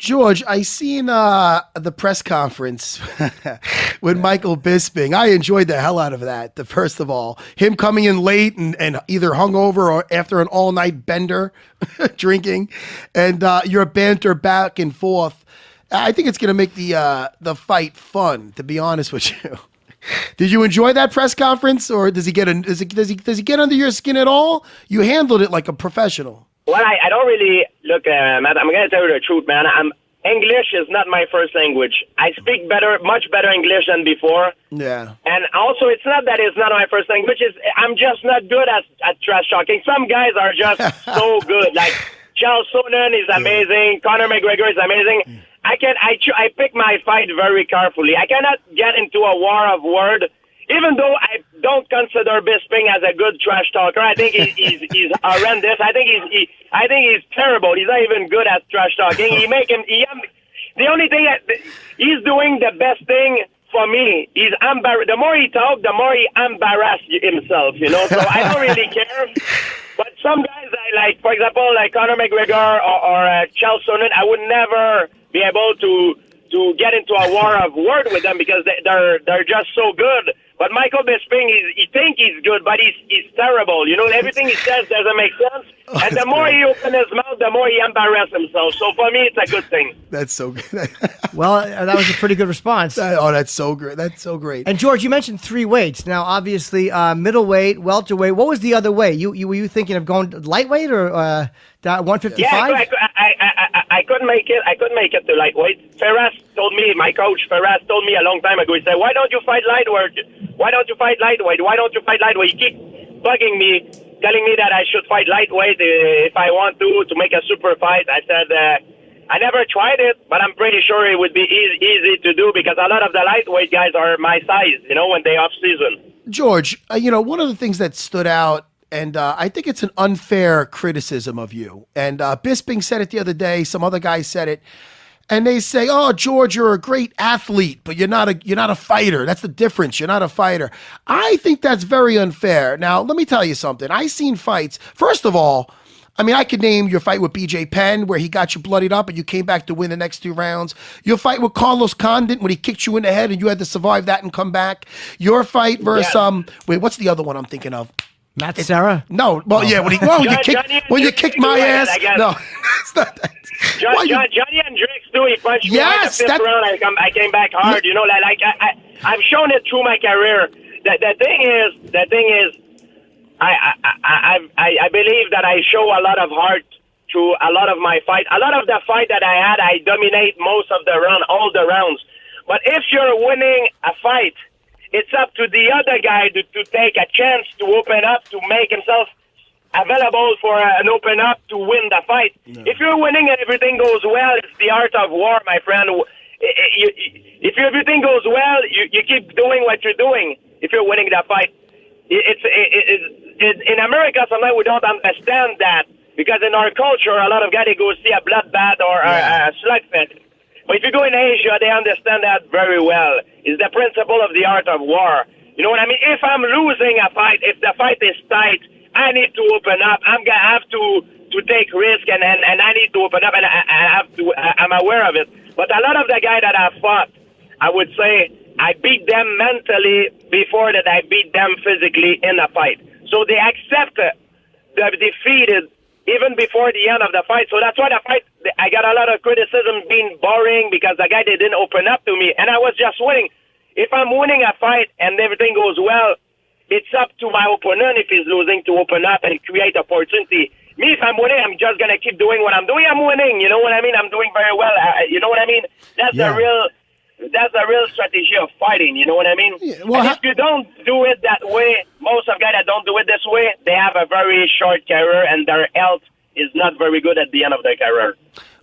George, I seen the press conference with Michael Bisping. I enjoyed the hell out of that. First of all, him coming in late and either hungover or after an all-night bender drinking, and your banter back and forth. I think it's going to make the fight fun, to be honest with you. Did you enjoy that press conference, or does he get does he get under your skin at all? You handled it like a professional. Well, I don't really look, Matt. I'm going to tell you the truth, man. English is not my first language. I speak much better English than before. Yeah. And also, it's not that it's not my first language. I'm just not good at trash talking. Some guys are just so good. Like Charles Sonnen is amazing. Connor McGregor is amazing. I pick my fight very carefully. I cannot get into a war of words. Even though I don't consider Bisping as a good trash talker, I think he's horrendous. I think he's terrible. He's not even good at trash talking. The only thing he's doing the best thing for me. The more he talks, the more he embarrasses himself. So I don't really care. But some guys I like, for example, like Connor McGregor or Charles Sonnen, I would never be able to get into a war of word with them because they're just so good. But Michael Bisping, he think he's good, but he's terrible. Everything he says doesn't make sense. And the more he opens his mouth, the more he embarrasses himself. So for me, it's a good thing. That's so good. Well, that was a pretty good response. That's so great. That's so great. And George, you mentioned 3 weights. Now, obviously, middleweight, welterweight. What was the other way? Were you thinking of going lightweight or 155? Yeah, I couldn't make it. I couldn't make it to lightweight. My coach Ferraz told me a long time ago. He said, "Why don't you fight lightweight? Why don't you fight lightweight? Why don't you fight lightweight?" He keep bugging me, telling me that I should fight lightweight if I want to make a super fight. I said, I never tried it, but I'm pretty sure it would be easy to do because a lot of the lightweight guys are my size, when they off season. George, one of the things that stood out, and I think it's an unfair criticism of you, and Bisping said it the other day, some other guys said it, and they say, "Oh, George, you're a great athlete, but you're not a fighter. That's the difference. You're not a fighter." I think that's very unfair. Now, let me tell you something. I've seen fights. First of all, I could name your fight with BJ Penn where he got you bloodied up and you came back to win the next 2 rounds. Your fight with Carlos Condit when he kicked you in the head and you had to survive that and come back. Your fight versus what's the other one I'm thinking of? Matt Serra? No, well, yeah, when you kicked my ass. No, it's not that. Johnny Hendricks too. He punched me in the 5th round. I came back hard. I've shown it through my career. The thing is, I believe that I show a lot of heart through a lot of my fight. A lot of the fight that I had, I dominate most of the run, all the rounds. But if you're winning a fight, it's up to the other guy to take a chance to open up, to make himself available for an open up to win the fight. No. If you're winning and everything goes well, it's the art of war, my friend. If everything goes well, you keep doing what you're doing. If you're winning that fight, in America, sometimes we don't understand that because in our culture, a lot of guys they go see a bloodbath or a slugfest. But if you go in Asia, they understand that very well. It's the principle of the art of war. You know what I mean? If I'm losing a fight, if the fight is tight, I need to open up. I'm gonna have to take risk, and I need to open up, and I'm aware of it. But a lot of the guys that I fought, I would say I beat them mentally before that I beat them physically in a fight. So they accept the defeated even before the end of the fight. So that's why the fight, I got a lot of criticism being boring because the guy didn't open up to me, and I was just winning. If I'm winning a fight and everything goes well, it's up to my opponent if he's losing to open up and create opportunity. Me, if I'm winning, I'm just going to keep doing what I'm doing. I'm winning. You know what I mean? I'm doing very well. You know what I mean? That's the real strategy of fighting. You know what I mean? Yeah, well, and if you don't do it that way, most of guys that don't do it this way, they have a very short career and their health is not very good at the end of their career.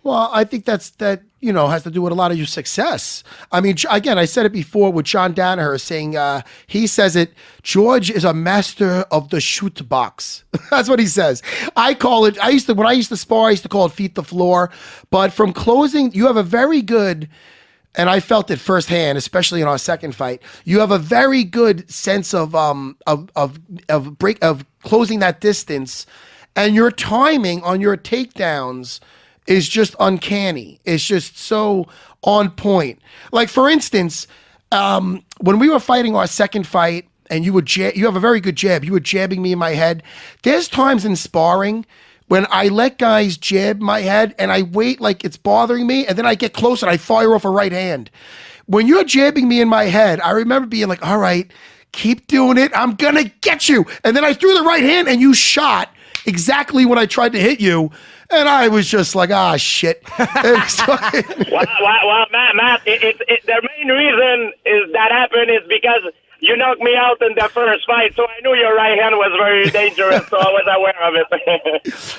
Well, I think that has to do with a lot of your success. I mean, again, I said it before with John Danaher saying, he says it, George is a master of the shoot box. That's what he says. I call it, when I used to spar, I used to call it feet the floor. But from closing, you have a very good, and I felt it firsthand, especially in our second fight, you have a very good sense of closing that distance, and your timing on your takedowns is just uncanny. It's just so on point. Like, for instance, when we were fighting our second fight, and you have a very good jab. You were jabbing me in my head. There's times in sparring when I let guys jab my head and I wait like it's bothering me, and then I get close and I fire off a right hand. When you're jabbing me in my head, I remember being like, all right, keep doing it. I'm going to get you. And then I threw the right hand and you shot exactly when I tried to hit you. And I was just like, ah, shit. Well, Matt, the main reason is that happened is because you knocked me out in the first fight, so I knew your right hand was very dangerous, so I was aware of it.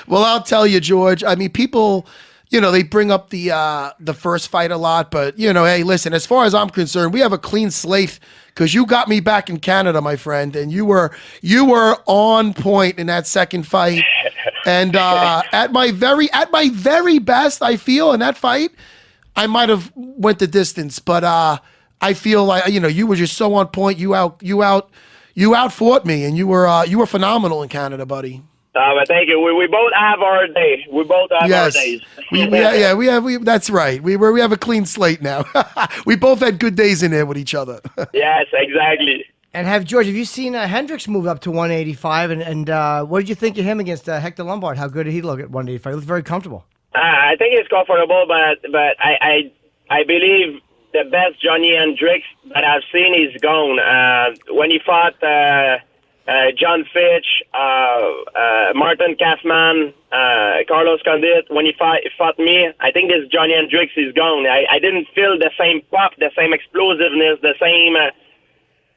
Well, I'll tell you, George. I mean, people, they bring up the first fight a lot, but, hey, listen, as far as I'm concerned, we have a clean slate because you got me back in Canada, my friend, and you were on point in that second fight. And at my very best, I feel in that fight, I might have went the distance, but I feel like you were just so on point. You outfought me, and you were phenomenal in Canada, buddy. But thank you. We both have our day. We both have our days. We have. That's right. We have a clean slate now. We both had good days in there with each other. Yes, exactly. And have you seen Hendricks move up to 185? And what did you think of him against Hector Lombard? How good did he look at 185? He looked very comfortable. I think he's comfortable, but I believe the best Johnny Hendricks that I've seen is gone. When he fought John Fitch, Martin Kaufman, Carlos Condit, when he fought me, I think this Johnny Hendricks is gone. I didn't feel the same pop, the same explosiveness, the same...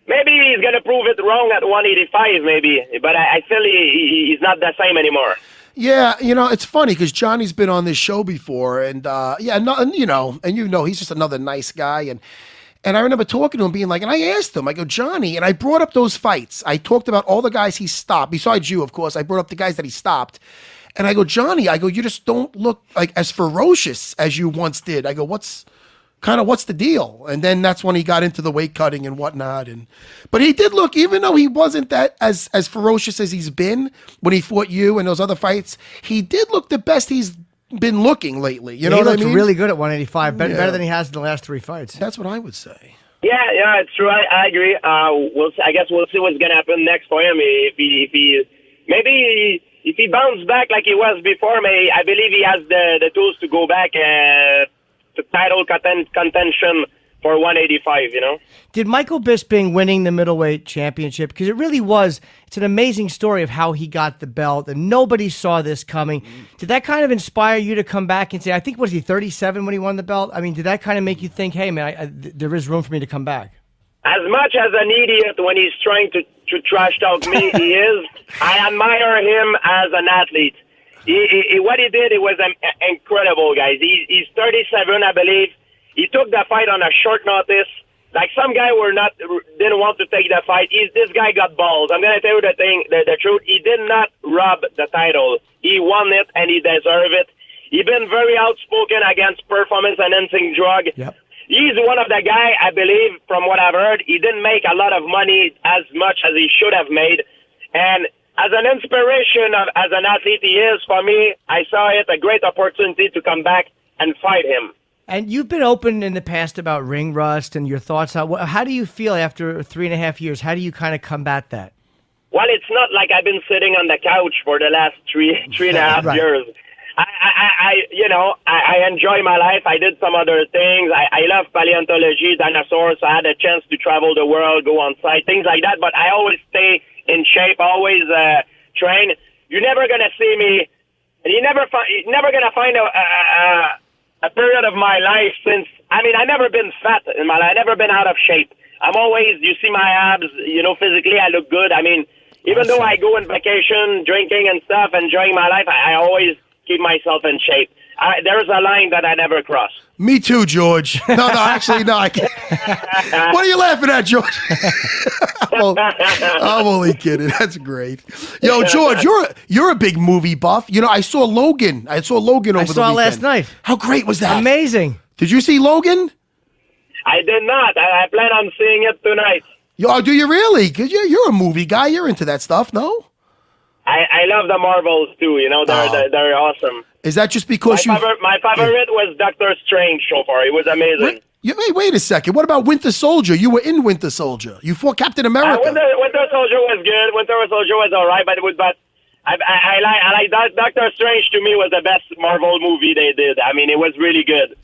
maybe he's going to prove it wrong at 185, maybe, but I feel he's not the same anymore. Yeah, it's funny because Johnny's been on this show before, and he's just another nice guy, and I remember talking to him, being like, and I asked him, I go, Johnny, and I brought up those fights. I talked about all the guys he stopped, besides you, of course. I brought up the guys that he stopped, and I go, Johnny, you just don't look like as ferocious as you once did. I go, what's the deal? And then that's when he got into the weight cutting and whatnot. But he did look, even though he wasn't that as ferocious as he's been when he fought you and those other fights, he did look the best he's been looking lately. You know what I mean? He looked really good at 185, better than he has in the last 3 fights. That's what I would say. Yeah, it's true. I agree. I guess we'll see what's going to happen next for him. If he bounces back like he was before, I believe he has the tools to go back to title contention for 185, Did Michael Bisping winning the middleweight championship, because it's an amazing story of how he got the belt, and nobody saw this coming. Did that kind of inspire you to come back and say, I think, was he 37 when he won the belt? I mean, did that kind of make you think, hey, man, there is room for me to come back? As much as an idiot when he's trying to trash talk me, he is, I admire him as an athlete. What he did, it was incredible, guys. He's 37, I believe. He took the fight on a short notice. Like some guy didn't want to take the fight. This guy got balls. I'm gonna tell you the truth. He did not rob the title. He won it and he deserved it. He's been very outspoken against performance-enhancing drug. Yep. He's one of the guy, I believe, from what I've heard, he didn't make a lot of money as much as he should have made. And as an inspiration, as an athlete he is, for me, I saw it a great opportunity to come back and fight him. And you've been open in the past about ring rust and your thoughts. How do you feel after 3.5 years? How do you kind of combat that? Well, it's not like I've been sitting on the couch for the last three and a half years. I enjoy my life. I did some other things. I love paleontology, dinosaurs. So I had a chance to travel the world, go on site, things like that. But I always stay in shape, always train. You're never gonna see me, and you're never gonna find a period of my life since. I never been fat in my life. I never been out of shape. I'm always. You see my abs. Physically I look good. Even though I go on vacation, drinking and stuff, enjoying my life, I always keep myself in shape. There's a line that I never cross. Me too, George. No, actually, no, I can't. What are you laughing at, George? I'm only kidding. That's great. Yo, George, you're a big movie buff. I saw Logan. I saw Logan over the weekend. I saw last night. How great was that? Amazing. Did you see Logan? I did not. I plan on seeing it tonight. Yo, do you really? Because you're a movie guy. You're into that stuff, no? I love the Marvels too. They're awesome. Is that just because My favorite was Doctor Strange so far. It was amazing. Wait a second. What about Winter Soldier? You were in Winter Soldier. You fought Captain America. Winter Soldier was good. Winter Soldier was all right, but I like Doctor Strange. To me, was the best Marvel movie they did. I mean, it was really good.